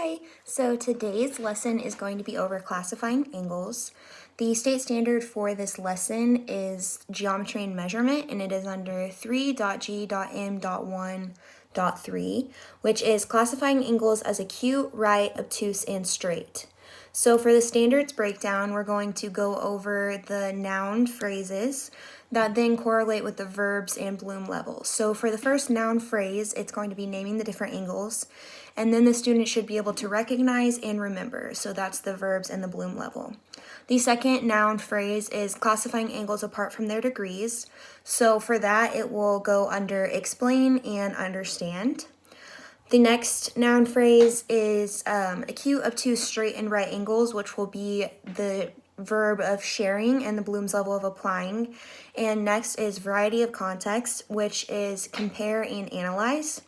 Hi, so today's lesson is going to be over classifying angles. The state standard for this lesson is geometry and measurement, and it is under 3.G.M.1.3, which is classifying angles as acute, right, obtuse, and straight. So for the standards breakdown, we're going to go over the noun phrases that then correlate with the verbs and Bloom levels. So for the first noun phrase, it's going to be naming the different angles, and then the student should be able to recognize and remember. So that's the verbs and the Bloom level. The second noun phrase is classifying angles apart from their degrees. So for that, it will go under explain and understand. The next noun phrase is acute, obtuse, straight, and right angles, which will be the verb of sharing and the Bloom's level of applying. And next is variety of context, which is compare and analyze.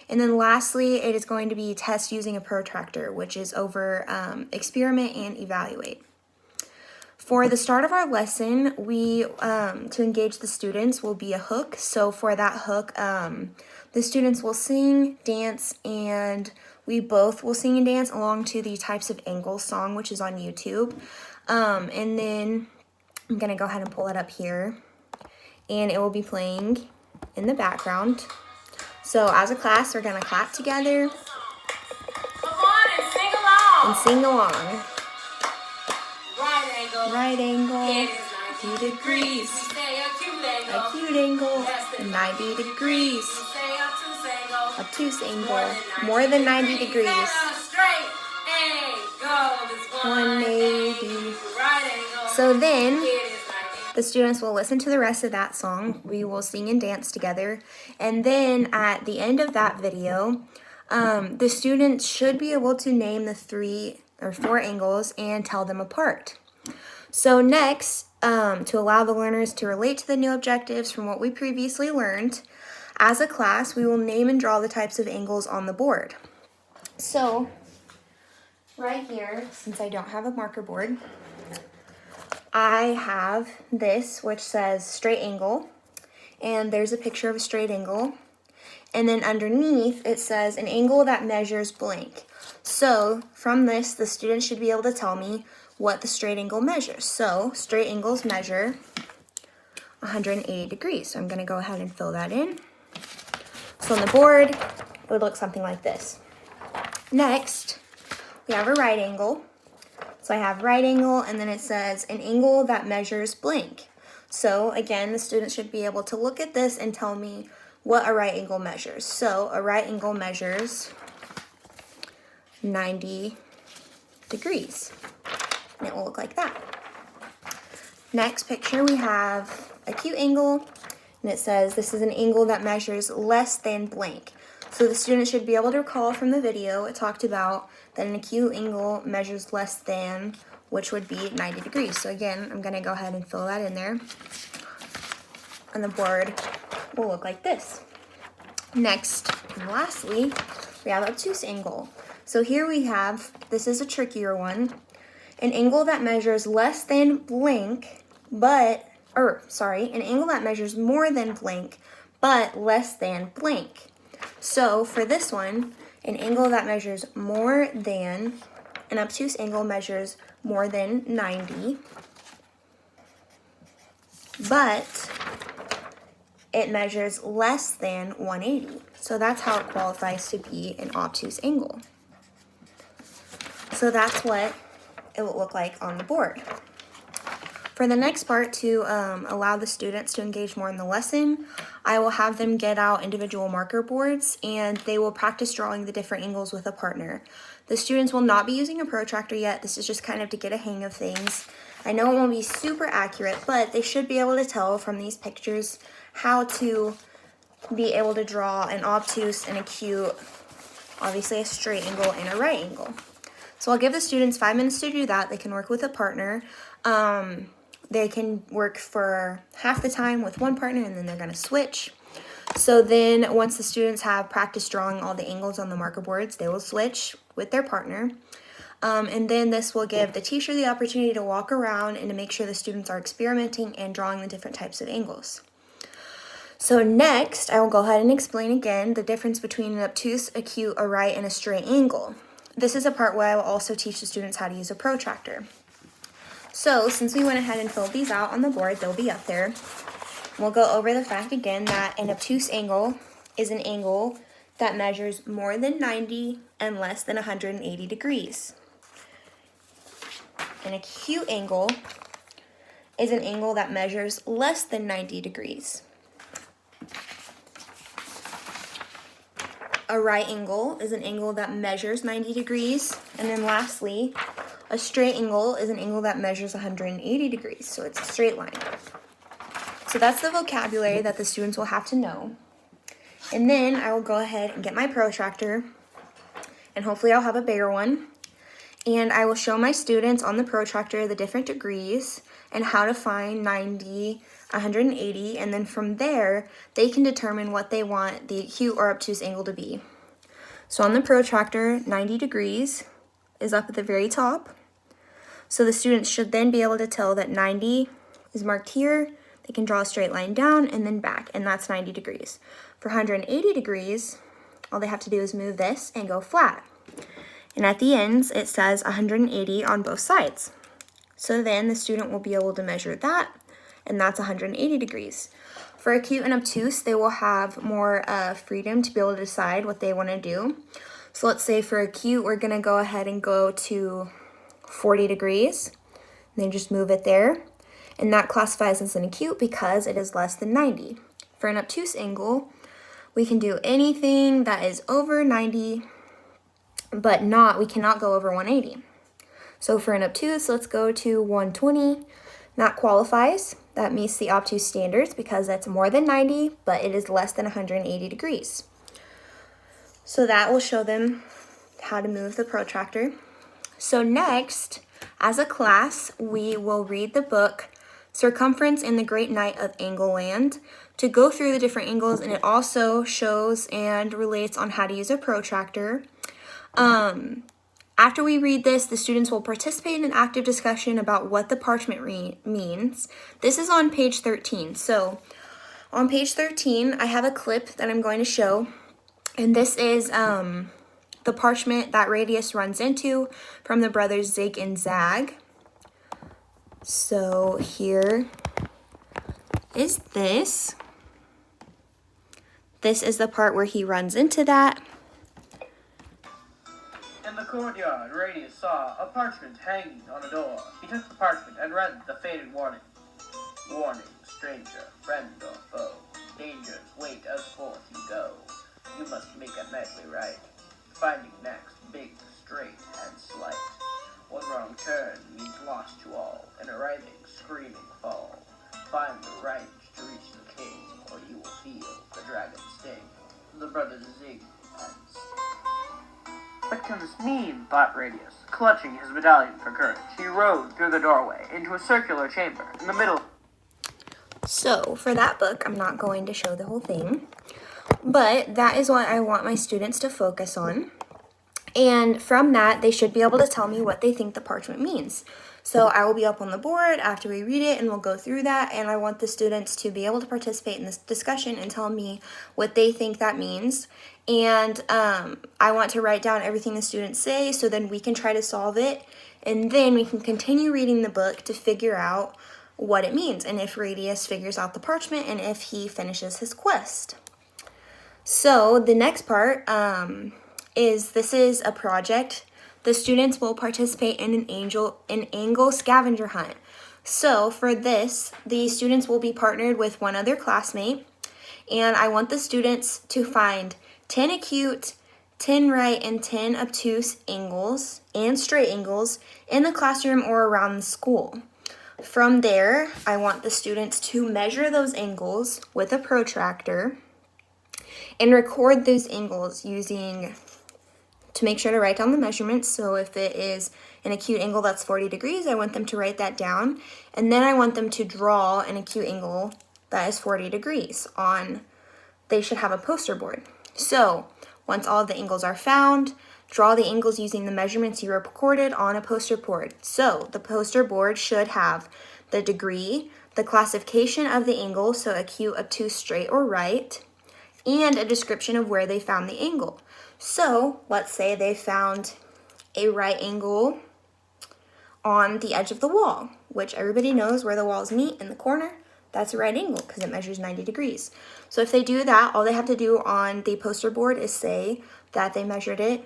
And then lastly, it is going to be test using a protractor, which is over experiment and evaluate. For the start of our lesson, we, to engage the students, will be a hook. So for that hook, the students will sing, dance, and we both will sing and dance along to the Types of Angles song, which is on YouTube. And then I'm gonna go ahead and pull it up here, and it will be playing in the background. So as a class, we're gonna clap together. Come on and sing along. And sing along. Right angle. Right angle. It is 90 degrees. We say acute angle. Acute angle. Less than 90 degrees. We say obtuse angle. Obtuse angle. More than 90 degrees. And a straight angle is 180. Right angle. So then, It is 90. the students will listen to the rest of that song. We will sing and dance together. And then at the end of that video, the students should be able to name the 3 or 4 angles and tell them apart. So next, to allow the learners to relate to the new objectives from what we previously learned, as a class, we will name and draw the types of angles on the board. So right here, since I don't have a marker board, I have this, which says straight angle, and there's a picture of a straight angle. And then underneath, it says an angle that measures blank. So from this, the student should be able to tell me what the straight angle measures. So straight angles measure 180 degrees. So I'm gonna go ahead and fill that in. So on the board, it would look something like this. Next, we have a right angle. So I have right angle, and then it says an angle that measures blank. So again, the student should be able to look at this and tell me what a right angle measures. So a right angle measures 90 degrees, and it will look like that. Next picture, we have acute angle, and it says this is an angle that measures less than blank. So the student should be able to recall from the video, it talked about that an acute angle measures less than, which would be 90 degrees. So again, I'm gonna go ahead and fill that in there. And the board will look like this. Next, and lastly, we have obtuse angle. So here we have, this is a trickier one, an angle that measures less than blank, an angle that measures more than blank, but less than blank. So for this one, an angle that measures more than, an obtuse angle measures more than 90, but it measures less than 180. So that's how it qualifies to be an obtuse angle. So that's what it will look like on the board. For the next part, to allow the students to engage more in the lesson, I will have them get out individual marker boards, and they will practice drawing the different angles with a partner. The students will not be using a protractor yet. This is just kind of to get a hang of things. I know it won't be super accurate, but they should be able to tell from these pictures how to be able to draw an obtuse, an acute, obviously a straight angle, and a right angle. So I'll give the students 5 minutes to do that. They can work with a partner. They can work for half the time with one partner, and then they're gonna switch. So then once the students have practiced drawing all the angles on the marker boards, they will switch with their partner. And then this will give the teacher the opportunity to walk around and to make sure the students are experimenting and drawing the different types of angles. So next, I will go ahead and explain again the difference between an obtuse, acute, a right, and a straight angle. this is a part where I will also teach the students how to use a protractor. So since we went ahead and filled these out on the board, they'll be up there. We'll go over the fact again that an obtuse angle is an angle that measures more than 90 and less than 180 degrees. An acute angle is an angle that measures less than 90 degrees. A right angle is an angle that measures 90 degrees. And then lastly, a straight angle is an angle that measures 180 degrees. So it's a straight line. So that's the vocabulary that the students will have to know. And then I will go ahead and get my protractor, and hopefully I'll have a bigger one. And I will show my students on the protractor the different degrees and how to find 90, 180, and then from there, they can determine what they want the acute or obtuse angle to be. So on the protractor, 90 degrees is up at the very top. So the students should then be able to tell that 90 is marked here. They can draw a straight line down and then back, and that's 90 degrees. For 180 degrees, all they have to do is move this and go flat. And at the ends, it says 180 on both sides. So then the student will be able to measure that, and that's 180 degrees. For acute and obtuse, they will have more freedom to be able to decide what they want to do. So let's say for acute, we're going to go ahead and go to 40 degrees, and then just move it there. And that classifies as an acute because it is less than 90. For an obtuse angle, we can do anything that is over 90, but we cannot go over 180. So for an obtuse, let's go to 120. That qualifies. That meets the obtuse standards because that's more than 90, but it is less than 180 degrees. So that will show them how to move the protractor. So next, as a class, we will read the book Circumference in the Great Night of Angleland to go through the different angles, and it also shows and relates on how to use a protractor. After we read this, the students will participate in an active discussion about what the parchment means. This is on page 13. So on page 13, I have a clip that I'm going to show, and this is the parchment that Radius runs into from the brothers Zig and Zag. So here is this. This is the part where he runs into that. In the courtyard, Radius saw a parchment hanging on a door. He took the parchment and read the faded warning. Warning, stranger, friend or foe. Dangers wait as forth you go. You must make a nightly right. Finding next, big, straight, and slight. One wrong turn means loss to all, in a writhing, screaming fall. Find the right to reach the king, or you will feel the dragon's sting. The brothers Zig and What can this mean? Thought Radius, clutching his medallion for courage. He rode through the doorway into a circular chamber in the middle. So for that book, I'm not going to show the whole thing, but that is what I want my students to focus on. And from that, they should be able to tell me what they think the parchment means. So I will be up on the board after we read it, and we'll go through that. And I want the students to be able to participate in this discussion and tell me what they think that means. And I want to write down everything the students say, so then we can try to solve it. And then we can continue reading the book to figure out what it means, and if Radius figures out the parchment, and if he finishes his quest. So the next part this is a project. The students will participate in an angle scavenger hunt. So for this, the students will be partnered with one other classmate, and I want the students to find 10 acute, 10 right, and 10 obtuse angles and straight angles in the classroom or around the school. From there, I want the students to measure those angles with a protractor and record those angles to make sure to write down the measurements. So if it is an acute angle that's 40 degrees, I want them to write that down. And then I want them to draw an acute angle that is 40 degrees they should have a poster board. So once all of the angles are found, draw the angles using the measurements you recorded on a poster board. So the poster board should have the degree, the classification of the angle, so acute, obtuse, straight, or right, and a description of where they found the angle. So let's say they found a right angle on the edge of the wall, which everybody knows where the walls meet in the corner. That's a right angle because it measures 90 degrees. So if they do that, all they have to do on the poster board is say that they measured it,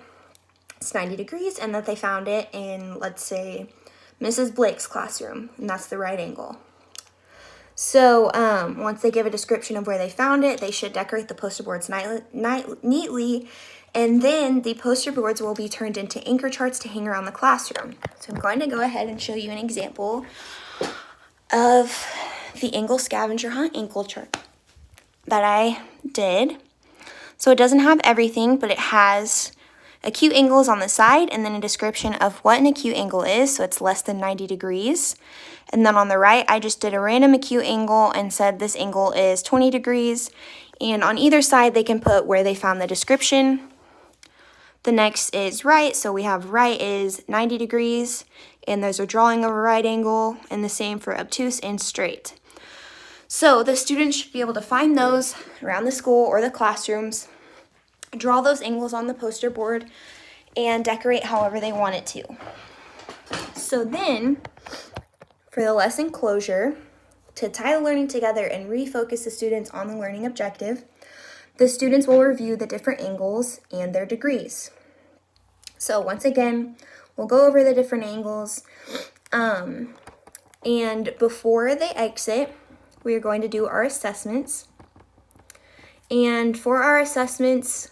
it's 90 degrees, and that they found it in, let's say, Mrs. Blake's classroom, and that's the right angle. So once they give a description of where they found it, they should decorate the poster boards neatly, and then the poster boards will be turned into anchor charts to hang around the classroom. So I'm going to go ahead and show you an example of the Angle Scavenger Hunt ankle chart that I did. So it doesn't have everything, but it has acute angles on the side and then a description of what an acute angle is, so it's less than 90 degrees. And then on the right, I just did a random acute angle and said this angle is 20 degrees. And on either side, they can put where they found the description. The next is right, so we have right is 90 degrees, and there's a drawing of a right angle, and the same for obtuse and straight. So the students should be able to find those around the school or the classrooms, draw those angles on the poster board, and decorate however they want it to. So then, for the lesson closure, to tie the learning together and refocus the students on the learning objective, the students will review the different angles and their degrees. So once again, we'll go over the different angles, and before they exit, we are going to do our assessments. And for our assessments,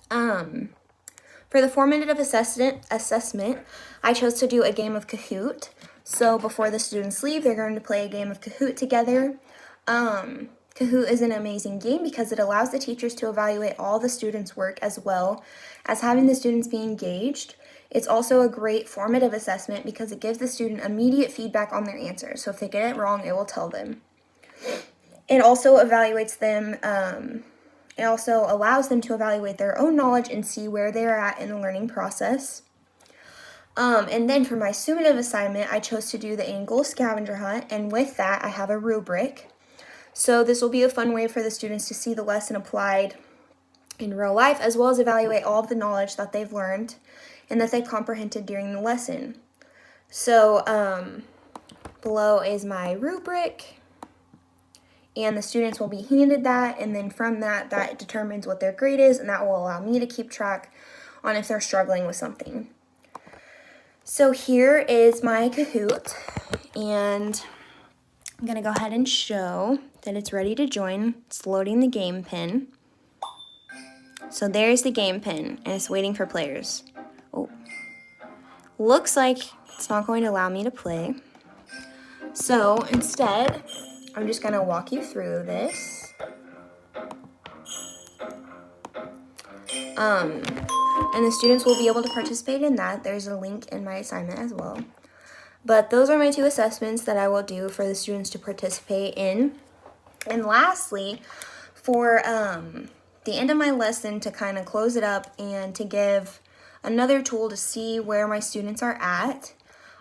for the formative assessment, I chose to do a game of Kahoot. So before the students leave, they're going to play a game of Kahoot together. Kahoot is an amazing game because it allows the teachers to evaluate all the students' work as well as having the students be engaged. It's also a great formative assessment because it gives the student immediate feedback on their answers. So if they get it wrong, it will tell them. It also evaluates them, it also allows them to evaluate their own knowledge and see where they're at in the learning process. And then for my summative assignment, I chose to do the Angle Scavenger Hunt, and with that, I have a rubric. So this will be a fun way for the students to see the lesson applied in real life, as well as evaluate all of the knowledge that they've learned and that they comprehended during the lesson. So below is my rubric, and the students will be handed that, and then from that determines what their grade is, and that will allow me to keep track on if they're struggling with something. So here is my Kahoot, and I'm gonna go ahead and show that it's ready to join. It's loading the game pin. So there's the game pin, and it's waiting for players. Oh, looks like it's not going to allow me to play. So instead, I'm just gonna walk you through this. And the students will be able to participate in that. There's a link in my assignment as well. But those are my two assessments that I will do for the students to participate in. And lastly, for the end of my lesson, to kind of close it up and to give another tool to see where my students are at,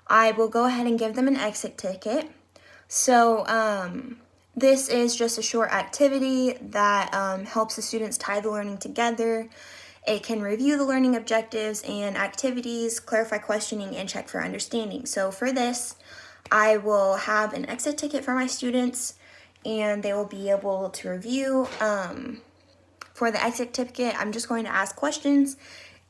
I will go ahead and give them an exit ticket. So this is just a short activity that helps the students tie the learning together. It can review the learning objectives and activities, clarify questioning, and check for understanding. So for this, I will have an exit ticket for my students, and they will be able to review. For the exit ticket, I'm just going to ask questions,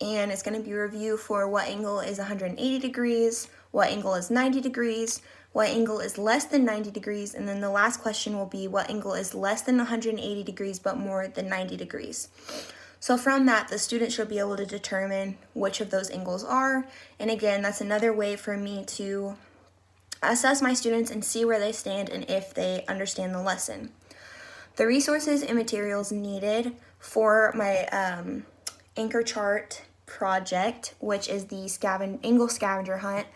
and it's going to be a review for what angle is 180 degrees, what angle is 90 degrees, what angle is less than 90 degrees, and then the last question will be what angle is less than 180 degrees but more than 90 degrees. So from that, the student should be able to determine which of those angles are. And again, that's another way for me to assess my students and see where they stand and if they understand the lesson. The resources and materials needed for my anchor chart project, which is the Angle Scavenger Hunt,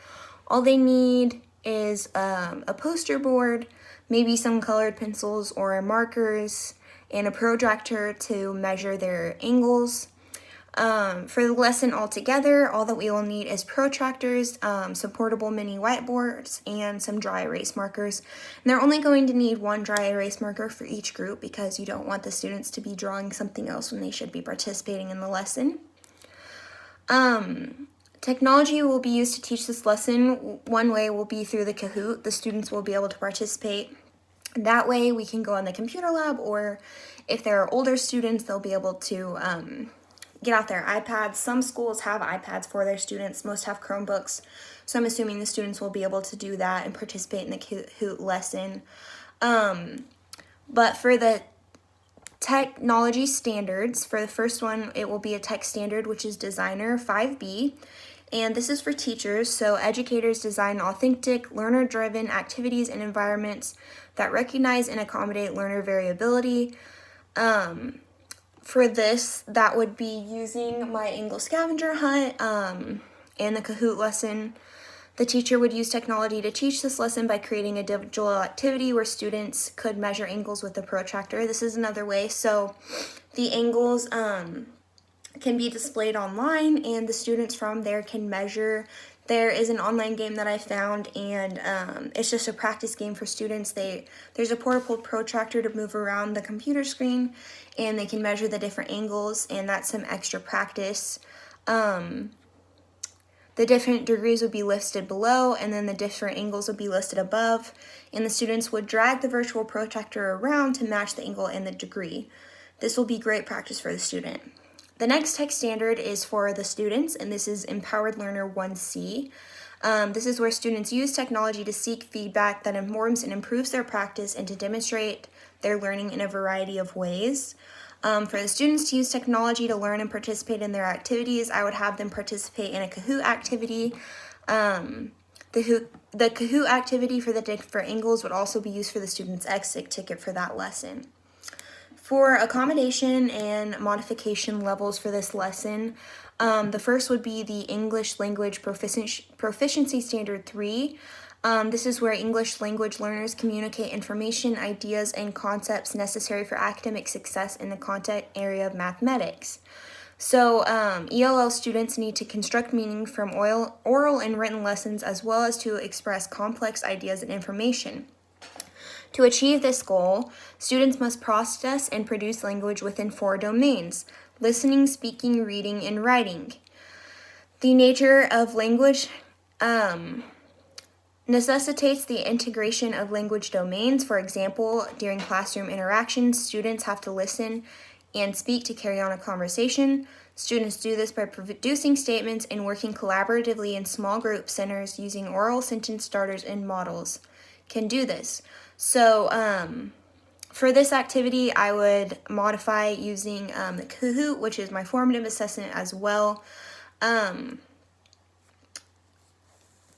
all they need is a poster board, maybe some colored pencils or markers, and a protractor to measure their angles. For the lesson altogether, all that we will need is protractors, some portable mini whiteboards, and some dry erase markers. And they're only going to need one dry erase marker for each group because you don't want the students to be drawing something else when they should be participating in the lesson. Technology will be used to teach this lesson. One way will be through the Kahoot. The students will be able to participate. That way we can go in the computer lab, or if there are older students, they'll be able to get out their iPads. Some schools have iPads for their students. Most have Chromebooks. So I'm assuming the students will be able to do that and participate in the Kahoot lesson. But for the technology standards, for the first one, it will be a tech standard, which is Designer 5B. And this is for teachers, so educators design authentic, learner-driven activities and environments that recognize and accommodate learner variability. For this, that would be using my Angle scavenger hunt and the Kahoot lesson. The teacher would use technology to teach this lesson by creating a digital activity where students could measure angles with a protractor. This is another way. So the angles can be displayed online, and the students from there can measure. There is an online game that I found, and it's just a practice game for students. There's a portable protractor to move around the computer screen, and they can measure the different angles, and that's some extra practice. The different degrees would be listed below, and then the different angles would be listed above, and the students would drag the virtual protractor around to match the angle and the degree. This will be great practice for the student. The next tech standard is for the students, and this is Empowered Learner 1C. This is where students use technology to seek feedback that informs and improves their practice and to demonstrate their learning in a variety of ways. For the students to use technology to learn and participate in their activities, I would have them participate in a Kahoot activity. The Kahoot activity for the different angles would also be used for the student's exit ticket for that lesson. For accommodation and modification levels for this lesson, the first would be the English Language Proficiency Standard 3. This is where English language learners communicate information, ideas, and concepts necessary for academic success in the content area of mathematics. So ELL students need to construct meaning from oral and written lessons, as well as to express complex ideas and information. To achieve this goal, students must process and produce language within 4 domains: listening, speaking, reading, and writing. The nature of language necessitates the integration of language domains. For example, during classroom interactions, students have to listen and speak to carry on a conversation. Students do this by producing statements and working collaboratively in small group centers using oral sentence starters and models. Can do this. So for this activity, I would modify using the Kahoot, which is my formative assessment as well.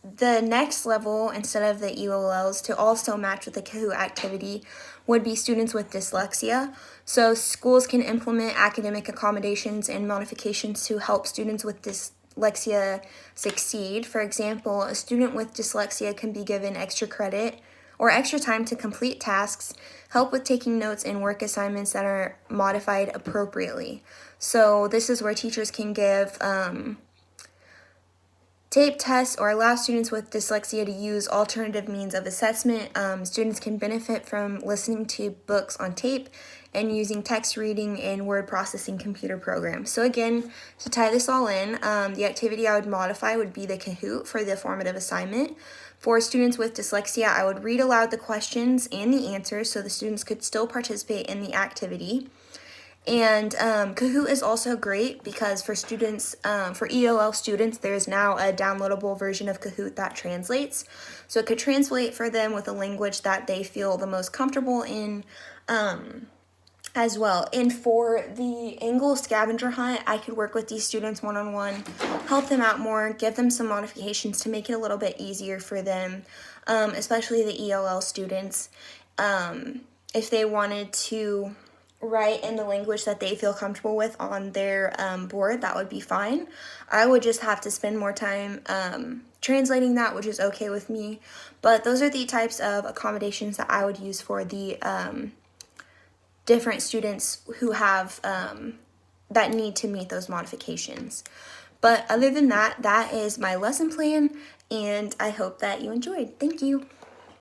The next level, instead of the ELLs, to also match with the Kahoot activity, would be students with dyslexia. So schools can implement academic accommodations and modifications to help students with dyslexia succeed. For example, a student with dyslexia can be given extra credit or extra time to complete tasks, help with taking notes, and work assignments that are modified appropriately. So this is where teachers can give tape tests or allow students with dyslexia to use alternative means of assessment. Students can benefit from listening to books on tape and using text reading and word processing computer programs. So again, to tie this all in, the activity I would modify would be the Kahoot for the formative assignment. For students with dyslexia, I would read aloud the questions and the answers so the students could still participate in the activity. And Kahoot is also great because for students, for ELL students, there's now a downloadable version of Kahoot that translates. So it could translate for them with a language that they feel the most comfortable in as well. And for the Angle scavenger hunt, I could work with these students one-on-one, help them out more, give them some modifications to make it a little bit easier for them, especially the ELL students. If they wanted to write in the language that they feel comfortable with on their board, that would be fine. I would just have to spend more time translating that, which is okay with me. But those are the types of accommodations that I would use for the different students who have that need to meet those modifications. But other than that, that is my lesson plan, and I hope that you enjoyed. Thank you.